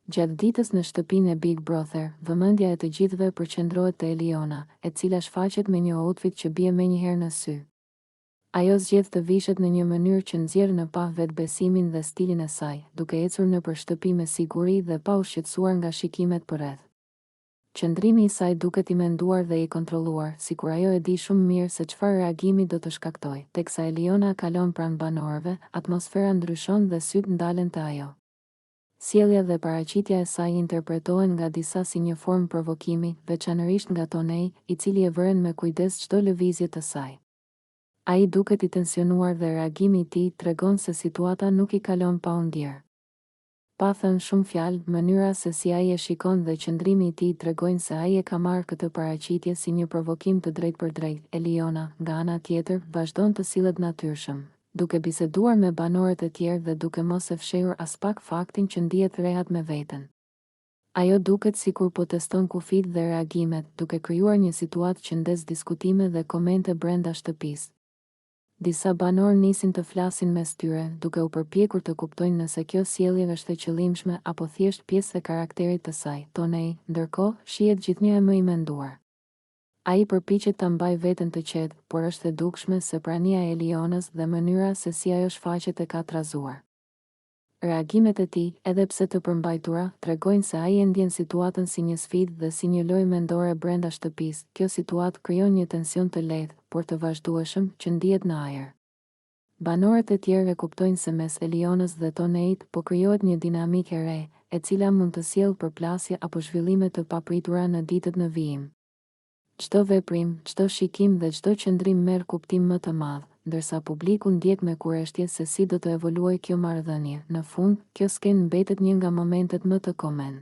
Gjatë ditës në shtëpinë e Big Brother, vëmendja e të gjithëve përqendrohet te Eliona, e cila shfaqet me një outfit që bie menjëherë në sy. Ajo zgjedh të vishet në një mënyrë që nxjerr në pa vetbesimin dhe stilin e saj, duke ecur nëpër shtëpi me siguri dhe pa u shqetësuar nga shikimet përreth. Qëndrimi i saj duket i menduar dhe i kontrolluar, sikur ajo e di shumë mirë se çfarë reagimi do të shkaktojë. Teksa Eliona kalon pranë banorëve, atmosfera ndryshon dhe syt ndalen te ajo. Sjellja dhe paraqitja e saj interpretohen nga disa si një formë provokimi, veçanërisht nga Tonei, i cili e vëren me kujdes çdo lëvizje të saj. Ai duket i tensionuar dhe reagimi i tij tregon se situata nuk i kalon pa u ndjer. Pa thënë shumë fjalë, mënyra se si ai e shikon dhe qëndrimi i tij tregojnë se ai e ka marrë këtë paraqitje si një provokim të drejtpërdrejtë. Eliona, nga ana tjetër, vazhdon të sillet natyrshëm, duke biseduar me banorët e tjerë dhe duke mos e fshehur as pak faktin që ndihet rehat me veten. Ajo duket sikur po teston kufit dhe reagimet, duke krijuar një situatë që ndes diskutime dhe komente brenda shtëpisë. Disa banor nisin të flasin mes tyre, duke u përpjekur të kuptojnë nëse kjo sjellje është e qëllimshme apo thjesht pjesë e karakterit të saj. Tonei, ndërkohë, shihet gjithnjë më i menduar. Ai përpiqet ta mbajë veten të qetë, por është e dukshme se prania e Elionës dhe mënyra se si ajo shfaqet e ka trazuar. Reagimet e tij, edhe pse të përmbajtura, tregojnë se ai e ndjen situatën si një sfidë dhe si një lojë mendore brenda shtëpisë. Kjo situatë krijon një tension të lehtë, por të vazhdueshëm, që ndihet në ajër. Banorët e tjerë e kuptojnë se mes Elionës dhe Toneit po krijohet një dinamikë e re, e cila mund të sjellë përplasje apo zhvillime të papritura në ditët në vijim. Çdo veprim, çdo shikim dhe çdo qëndrim merr kuptim më të madh, ndërsa publiku ndjek me kurreshtje se si do të evoluojë kjo marrëdhënie. Në fund, kjo skenë mbetet një nga momentet më të komen.